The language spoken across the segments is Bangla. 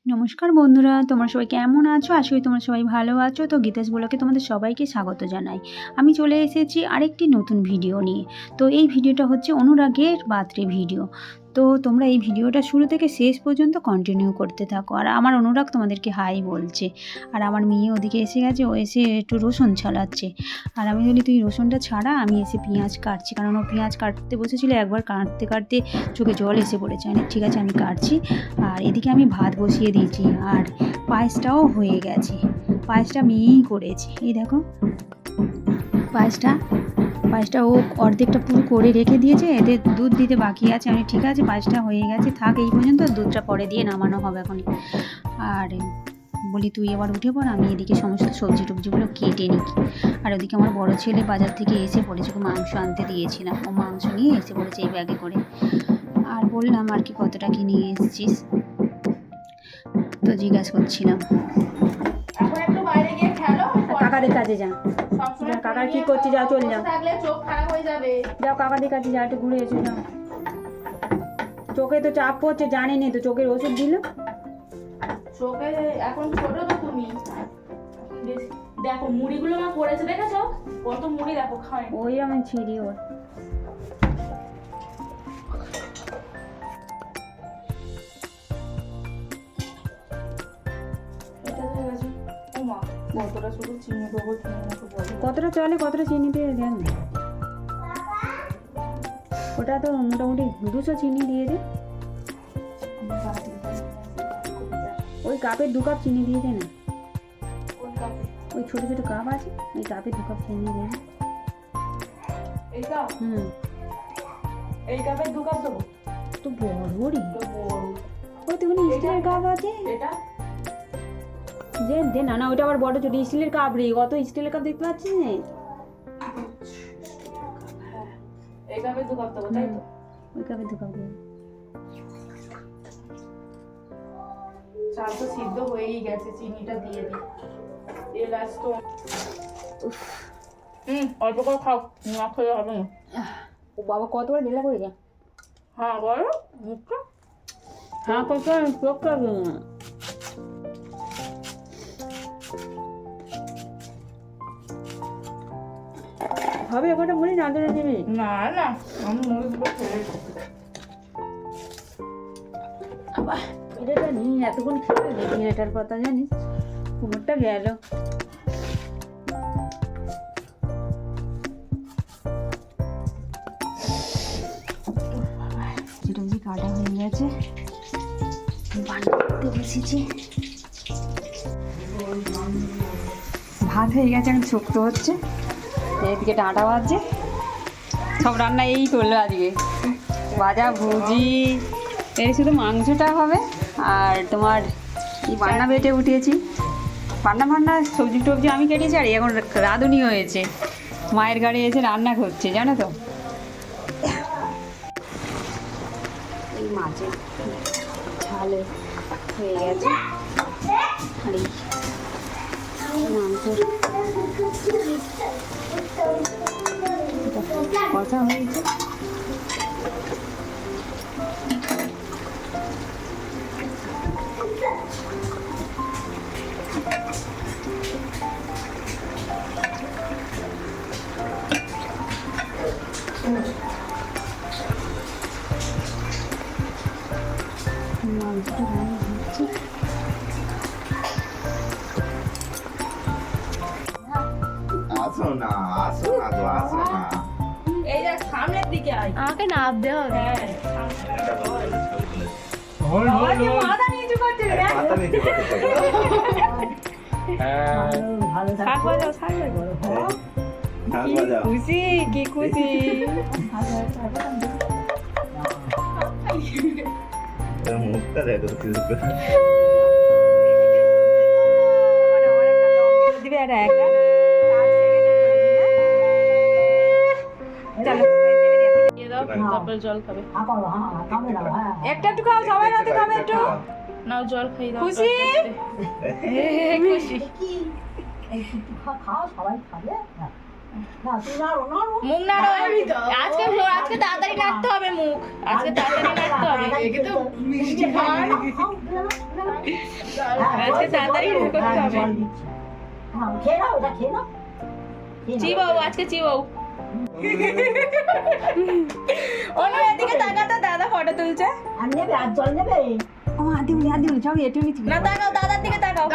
নমস্কার বন্ধুরা, তোমরা সবাই কেমন আছো? আশা করি তোমরা সবাই ভালো আছো। তো গীতাস ব্লগে তোমাদের সবাইকে স্বাগত জানাই। আমি চলে এসেছি আরেকটি নতুন ভিডিও নিয়ে। তো এই ভিডিওটা হচ্ছে অনুরাগের বার্থডে ভিডিও। তো তোমরা এই ভিডিওটা শুরু থেকে শেষ পর্যন্ত কন্টিনিউ করতে থাকো। আর আমার অনুরাগ তোমাদেরকে হাই বলছে। আর আমার মেয়ে ওদিকে এসে গেছে, ও এসে একটু রসুন ছাড়াচ্ছে। আর আমি বলি তুই রসুনটা ছাড়া, আমি এসে পেঁয়াজ কাটছি। কারণ ও পেঁয়াজ কাটতে বসেছিল, একবার কাটতে কাটতে চোখে জল এসে পড়েছে। আমি ঠিক আছে, আমি কাটছি। আর এদিকে আমি ভাত বসিয়ে দিয়েছি, আর পায়েসটাও হয়ে গেছে। পায়েসটা মেয়েই করেছে। এই দেখো পায়েসটা ও অর্ধেকটা পুরো করে রেখে দিয়েছে, এতে দুধ দিতে বাকি আছে। আমি ঠিক আছে, পায়েসটা হয়ে গেছে, থাক এই পর্যন্ত, দুধটা পরে দিয়ে নামানো হবে এখনই। আর বলি তুই এবার উঠে পড়, আমি এদিকে সমস্ত সবজি টবজিগুলো কেটে নিই। আর ওদিকে আমার বড় ছেলে বাজার থেকে এসে পড়েছে, ওকে মাংস আনতে দিয়েছিলাম, ও মাংস নিয়ে এসে পড়েছে এই ব্যাগে করে। আর বললাম আর কি কতটা কি নিয়ে এসেছিস, তো জিজ্ঞাসা করছিলাম। এখন একটু বাইরে গিয়ে খেলো, কাকাদের কাছে যা, কাকার কি করছি, যাও চল যাও, থাকলে চোখ খারাপ হয়ে যাবে। যাও কাকাদের কাছে যা, একটু ঘুরে এসে যাও। চোখে তো চাপ পড়ছে, জানিনি তো, চোখের ওষুধ দিল। চোখে এখন ছোট তো তুমি, দেখো মুড়িগুলো মা পড়েছে, দেখেছো কত মুড়ি, দেখো খায়। ওই আমি ছিঁড়ি ওর। এটা হয়ে গেছে। ও মা, কতটা শুধু চিনি দেবো, তুমি আমাকে বলো। কতটা চলে, কতটা চিনি দিয়ে দেন। ওটা তো মোটামুটি 200 চিনি দিয়ে দে। ওই কাপের 2 কাপ চিনি দিয়ে দে না। ওই ছোট ছোট কাপ আছে, ওই কাপে 2 কাপ চিনি দিয়ে দে। এই কাপ? এই কাপে 2 কাপ দেবো তো বড়ই তো বড়। ওই তো কোনো স্টিলের কাপ আছে। এটা যে দে না, না ওইটা আবার বড় ছোট স্টিলের কাপ রে, অত স্টিলের কাপ দেখতে পাচ্ছিস না। হ্যাঁ, এই কাপে 2 কাপ দেবো, তাই তো? ওই কাপে 2 কাপ দিয়ে। চাল তো সিদ্ধ হয়েই গেছে, চিনিটা দিয়ে দিই। এলাচ তো অল্প করে খাও, না খেলে হবে না। ও বাবা কতবার ঢেলা করে যা। হ্যাঁ বলো মুখটা। হ্যাঁ কত চোখ করবে না। হবে ওটা মুড়ি না ধরে দিবি। না না, আমি মুড়িগুলো খেয়ে আবার এটা নিয়ে এতক্ষণ খেয়ে দেখি এটার কথা জানিস, কুমোরটা গেল। সবজি কাটা হয়ে গেছে, বানাতে বসেছি। ভাত হয়ে গেছে, এখন শুক্তো হচ্ছে, এদিকে ডাঁটা বাজছে। সব রান্না এই করলো আজকে, ভাজা ভুজি, এই শুধু মাংসটা হবে। আর তোমার এই বান্না বেটে উঠিয়েছি, বান্না সবজি টবজি আমি কেটেছি। আর এখন রাঁধুনি হয়েছে, মায়ের গাড়ি এসে রান্না করছে জানো তো। এই মাছের ঝাল হয়ে গেছে, আর এই মাংসের কষা হয়েছে। মাংসটা রান্না হচ্ছে। আসো না গো, আসো না। এই যে সামনের দিকে আয়, আমাকে নামতে হবে। হ্যাঁ মাথা নিচু করতে রে। মাথা নিচু করতে থাকো। শাক বাজাও, শাক বাজাও। ঢাক বাজাও। খুশি কি খুশি। তোর মুখটা দেখো কিছু করে। দিবে আর একটা চলো দিয়ে দাও, তারপর জল খাবে। একটা একটু খাও, সবাই না তো খাবে একটু। নাও জল খাই দাও। খুশি? খুশি মুখ নাড়ো, আজকে তাড়াতাড়ি নাড়তে হবে মুখ, আজকে তাড়াতাড়ি নাড়তে হবে। আজকে তাড়াতাড়ি বের করতে হবে। খেয়ে নাও, ওটা খেয়ে নাও। চিবাও আজকে চিবাও। অনু এদিকে তাকা তো, দাদা ফটো তুলছে। আর নেবে, আর জল নেবে? ও আদি যাও এটু নিচে না তাকাও, দাদার দিকে তাকাও।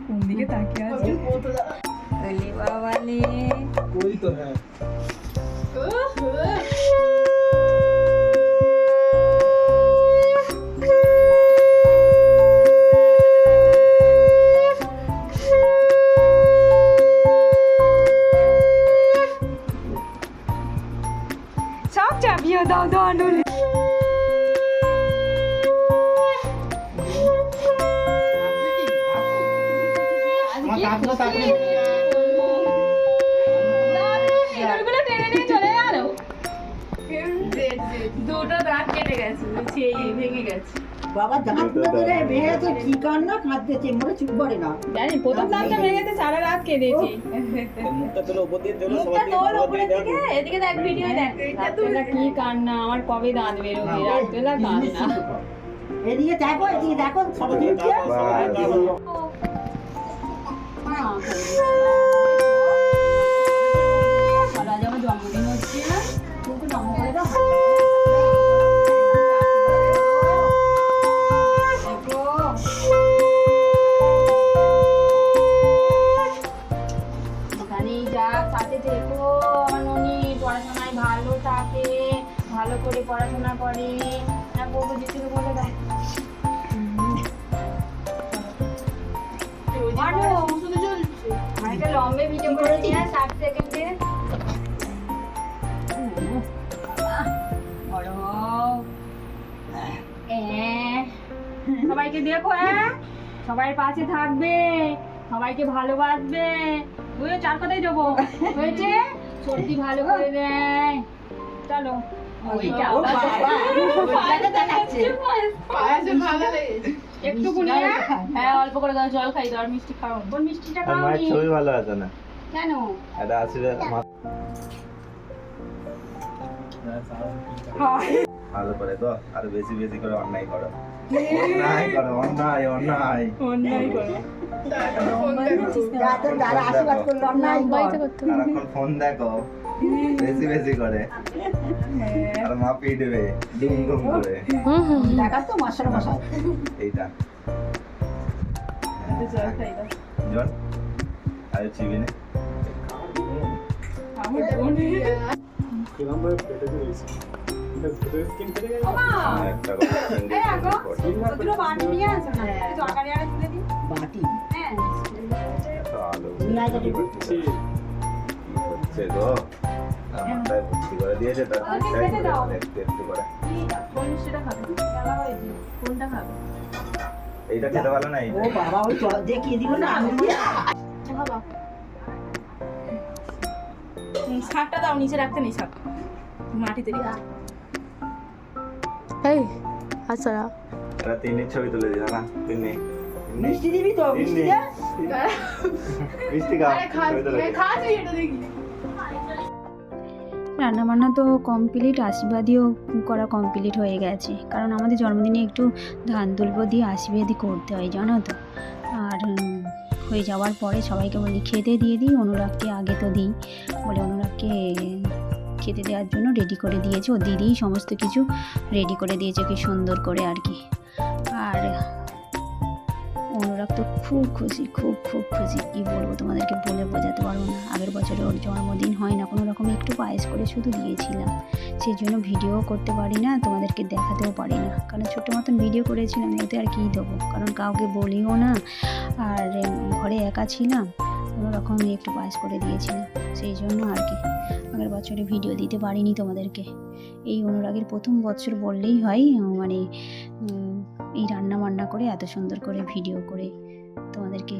কোন দিকে তাকিয়ে আছে ওলে বাবালে कोई तो है। সব চাবিয়ে দাও দাও আনুলে এগুলো টেনে নিয়ে চলে গেল। দুটো দাঁত কেটে গেছে, ভেঙে গেছে। বাবা দাঁত না ধরে ভেঙেছে, কি কান্না কাঁদতেছে, মনে চুপ করে না। জানি প্রথম দাঁতটা ভেঙেছে, সারা রাত কেঁদেছি। मुक्का चलो ऊपर दिए चलो মুখটা তোল উপরের দিকে, এদিকে দেখ, ভিডিও দেখ। রাতবেলা কি কান্না আমার কবে দাঁত বেরোবে রাতবেলা কান্না এদিকে দেখো, এদিকে দেখো, ফটো তুলছে। আজ আমার জন্মদিন হচ্ছে না তোকে জন্ম করে দাও এখানেই যাক, সাথে থেকো ননি, পড়াশোনায় ভালো থাকে, ভালো করে পড়াশোনা করে। না বলবো যে তুই বলে দেয় একটা লম্বে ভিডিও করেছি না 60 সেকেন্ডে। বড় হও। সবাইকে দেখো, সবাই পাশে থাকবে, সবাইকে ভালোবাসবে। বুঝে 4 কথাই দেবো হয়েছে, সত্যি ভালো করে দেয়। চলো ওইটা ও বাবা, ওইটা দেখাচ্ছে। একটু কুনিয়ে, হ্যাঁ অল্প করে দাও, জল খাই দাও, আর মিষ্টি খাও। কোন মিষ্টিটা আর মায়ের খাওনি ছবি ভালো আছে না, কেন? এটা আশীর্বাদ ভালো করে তো, আর বেশি বেশি করে অন্যায় করো, অন্যায় করো, অন্যায় অন্যায় অন্যায় করো। রাতে যারা আশীর্বাদ করলো, অন্যায় কর। সারাক্ষণ ফোন দেখো বেশি বেশি করে, আর মা পিটবে দুম দুম করে। দেখাস তো মাস্টার মশাই। এইটা জল খাই দাও। জল আর চিবি নে আমার বোনে किराम भाई पेटे जो इस इधर भीतर स्किन करेगा একটা কথা এই আগো দুটো বাটি নিয়ে আসো না, একটু তরকারি আরে তুলে দিই। বাটি হ্যাঁ এত আলো নিয়ে আয় যাবে। কি হচ্ছে গো, মাথায় ভর্তি করে দিয়েছে, তার ওদেরকে খেতে দাও। একটু একটু করে। কোন মিষ্টিটা খাবে? খেলা হয়েছে কোনটা খাবে? এইটা খেতে ভালো না, ও এইটা বাবা, ওই জল দেখিয়ে দিল না আমি দিয়ে। বাবা শাকটা দাও, নিচে রাখতে নেই শাক, মাটিতে রেখে। এই আচ্ছা এটা তিন্নির ছবি তুলে দিল না, তিন্নি মিষ্টি দিবি তো, মিষ্টি দে। মিষ্টি খাও, ছবি তুলে দিল। রান্নাবান্না তো কমপ্লিট, আশীর্বাদীও করা কমপ্লিট হয়ে গেছে, কারণ আমাদের জন্মদিনে একটু ধান তুলবো দিয়ে আশীর্বাদী করতে হয় জানো তো। আর হয়ে যাওয়ার পরে সবাইকে বলি খেতে দিয়ে দিই, অনুরাগকে আগে তো দিই, বলে অনুরাগকে খেতে দেওয়ার জন্য রেডি করে দিয়েছে, ও দিদিই সমস্ত কিছু রেডি করে দিয়েছে কি সুন্দর করে আর কি। আর অনুরাগ তো খুব খুশি, খুব খুব খুশি, কী বলবো তোমাদেরকে বলে বোঝাতে পারবো না। আগের বছরে ওর জন্মদিন হয় না, কোনো রকম একটু পায়েস করে শুধু দিয়েছিলাম, সেই জন্য ভিডিও করতে পারি না, তোমাদেরকে দেখাতেও পারি না, কারণ ছোটো মতন ভিডিও করেছিলাম, ওতে আর কী দেবো, কারণ কাউকে বলিও না, আর ঘরে একা ছিলাম, কোনো রকম একটু পায়েস করে দিয়েছিলাম, সেই জন্য আর কি আগের বছরে ভিডিও দিতে পারিনি তোমাদেরকে। এই অনুরাগের প্রথম বছর বললেই হয়, মানে এই রান্না বান্না করে এত সুন্দর করে ভিডিও করে তোমাদেরকে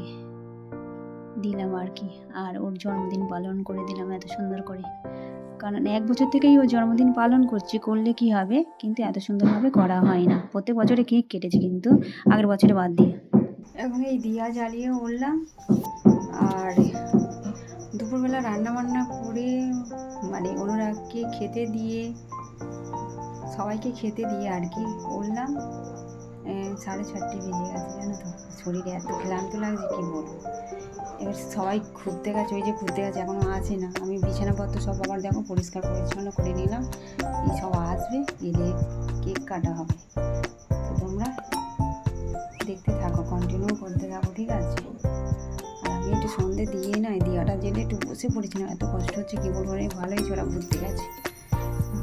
দিলাম আর কি। আর ওর জন্মদিন পালন করে দিলাম এত সুন্দর করে, কারণ 1 বছর থেকেই ও জন্মদিন পালন করছি, করলে কি হবে, কিন্তু এত সুন্দরভাবে করা হয় না। প্রত্যেক বছরে কেক কেটেছি, কিন্তু আগের বছরে বাদ দিয়ে। এখন এই দিয়া জ্বালিয়ে উঠলাম, আর দুপুরবেলা রান্না বান্না করে মানে অনুরাগকে খেতে দিয়ে, সবাইকে খেতে দিয়ে আর কি উঠলাম। 4:30 বেজে গেছে জানো তো, শরীরে এত ক্লান্ত লাগছে কি বলবো। এবার সবাই ঘুরতে গেছে, ওই যে ঘুরতে গেছে এখনও আছে না। আমি বিছানাপত্র সব আবার দেখো পরিষ্কার পরিচ্ছন্ন করে নিলাম। এই সব আসবে, এলে কেক কাটা হবে। তো তোমরা দেখতে থাকো, কন্টিনিউ করতে থাকো, ঠিক আছে। আর আমি একটু সন্ধে দিয়ে না, এই দিয়াটা জেলে একটু বসে পড়েছিলাম, এত কষ্ট হচ্ছে কি বলবো। ভালো হয়েছে ওরা ঘুরতে গেছে,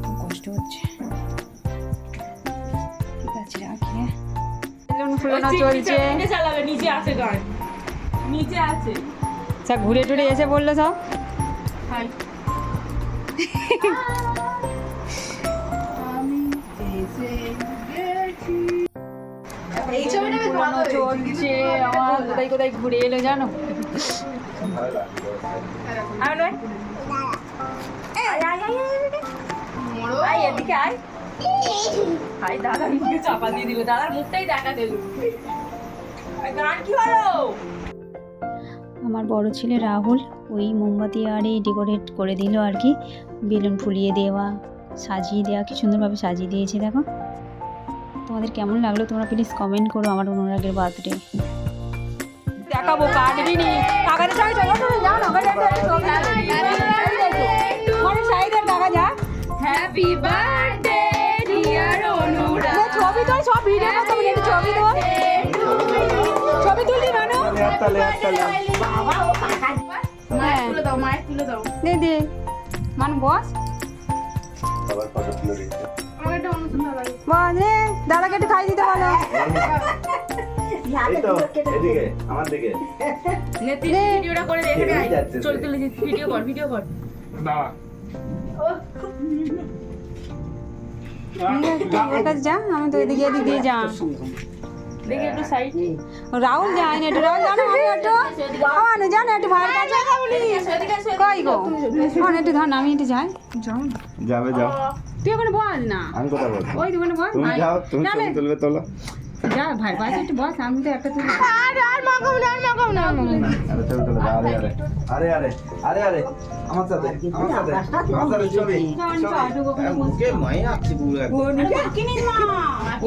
খুব কষ্ট হচ্ছে। ঠিক আছে রাখি, হ্যাঁ। ফুলানো চলছে, নিচে চালাবে, নিচে আছে গান, নিচে আছে। সব ঘুরে টুরে এসে বললো সব হাই এই ছবিটা বেশ ভালো চলছে আমার। কোথায় কোথায় ঘুরে এলো জানো। ভালো লাগলো। আয় এদিকে আয়। হাই দাদা মুখে চাপা দিয়ে দিল, দাদার মুখটাই দেখা দিল। গান কি হলো? আমার বড় ছেলে রাহুল ওই মোমবাতি আর এই ডেকোরেট করে দিল আর কি, বেলুন ফুলিয়ে দেওয়া, সাজিয়ে দেওয়া, কি সুন্দরভাবে সাজিয়ে দিয়েছে দেখো। তোমাদের কেমন লাগলো তোমরা প্লিজ কমেন্ট করো। আমার অনুরাগের বার্থডে দেখাবো, কাটবি নি কাকাদের সঙ্গে চলো, তুমি যাও না মানে সাইডের কাকা যা। হ্যাপি বার্থডে ডিয়ার অনুরাগ। ছবি তোল, সব ভিডিও করতে বলি, ছবি তোল, ছবি তুললি মানু। মায়ের তুলে দাও, মায়ের তুলে দাও। দে দে মানু বস, সবার ফটো তুলে দিচ্ছে। আমাকে একটা অনুষ্ঠান লাগে। বস রে দাদাকে একটু খাই দিতে বলো। এই তো এদিকে আমার দিকে। নেতি ভিডিওটা করে রেখে দে। এই যাচ্ছে চল সে। তুলে ভিডিও কর, ভিডিও কর। ওর কাছে যা, আমি তো এদিকে এদিক দিয়ে যা। দেখি একটু সাইড। রাহুল যায় না, একটু রাহুল জানো আমি একটু আনো জানো একটু ভাইয়ের কাছে কই গো ফোন একটু ধর না, আমি একটু যাই। যাও না, যাবে যাও। তুই ওখানে বল না, আমি কোথায় বলবো? ওই দোকানে বল। তুমি যাও, তুমি না, না, ছবি তুলবে তোলো। যা ভাইয়ের পাশে একটু বস, আমি তো একটা তুলি। আর মাখাও না, আর মাখাও না। আরে ছবি তুলে দাও। আরে আরে আরে আরে আরে আরে আমার সাথে আমার সাথে আমার সাথে ছবি মুখে মাই আসছে পুরো একদম।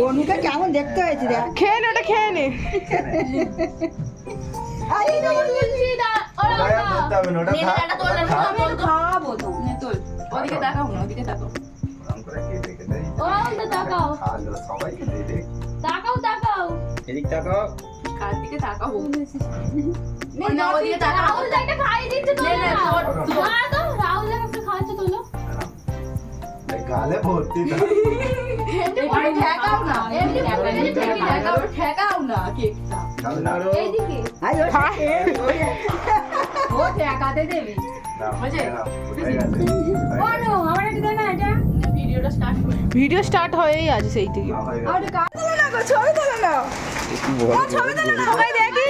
অনুকে কেমন দেখতে হয়েছে দেখ। খেয়ে নে, ওটা খেয়ে নে। আরে না, গায়ে ধরতে হবে না, ওটা নে, থাক, এটা তোল, ওটা এটা থাক। তোল, খাওয়াবো তো। নে তোল। ওদিকে তাকাও না, ওদিকে তাকাও। ওরম করে কেটে কেটে ওদিকে তাকাও। খালো সবাইকে দিয়ে দে। তাকাও, তাকাও। এদিক তাকাও। কার দিকে তাকাবো? না, ওদিকে তাকাও। রাহুল একটা খাইয়ে দিচ্ছে তো। নে নে, তোর তোর তো রাহুল একটা খাওয়াচ্ছে তো। এই গালে ভর্তি না। এমনি ঠেকাও না, এমনি ঠেকাও, ঠেকাও না কেকটা। গালে না। এইদিকে আই ও ও ঠেকাতে দেবে। বুঝে? হয়ে গেছে। বলো আমার একটু দে না এটা। ভিডিওটা স্টার্ট করে। ভিডিও স্টার্ট হয়েই আছে সেই থেকে। হয়ে আর গেছে। কাজ না গো, ছবি তোলো না, ছবি তোলো না, সবাই দেখি।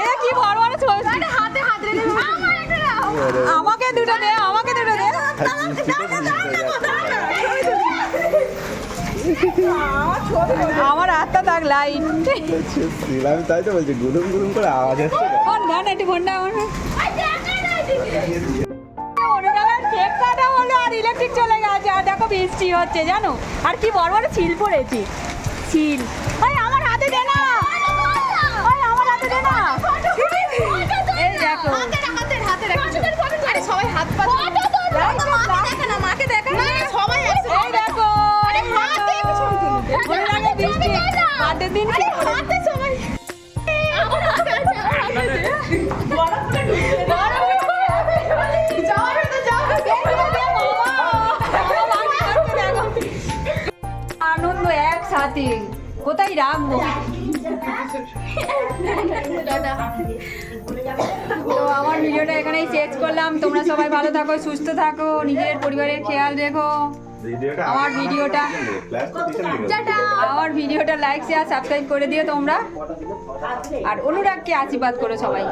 এ কি বড় বড় ছবি, আরে হাতে হাত রেখে আমার একটা দাও, আমাকে দুটো দে, আমাকে দুটো দে। আমার হাতটা থাক লাইট। আমি তাই তো বলছি গুলুম গুলুম করে আওয়াজ আসছে। ফোন দাও না, একটু ফোনটা আমার অনুরাগের কেক কাটা হলো আর ইলেকট্রিক চলে গেছে। আর দেখো বৃষ্টি হচ্ছে জানো, আর কি বড় বড় ছিল পড়েছে, ছিল। ওই আমার হাতে দে না, ওই আমার হাতে দে না। এই দেখো আরে সবাই হাত পা দেখে না, মাকে দেখে না, সবাই আছে। এই দেখো অনুরাগের বৃষ্টি হাতের দিন কি হাতে সবাই আমার হাতে আছে, আমার হাতে আছে। বড় করে ঢুকে বড় করে যাও তো যাও। আনন্দ একসাথে কোথায় রাখবো। তো আমার ভিডিওটা এখানেই শেষ করলাম। তোমরা সবাই ভালো থাকো, সুস্থ থাকো, নিজের পরিবারের খেয়াল রেখো। আমার ভিডিওটা লাইক শেয়ার সাবস্ক্রাইব করে দিও তোমরা, আর অনুরাগকে আশীর্বাদ করো সবাই।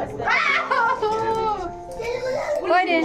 ওই রে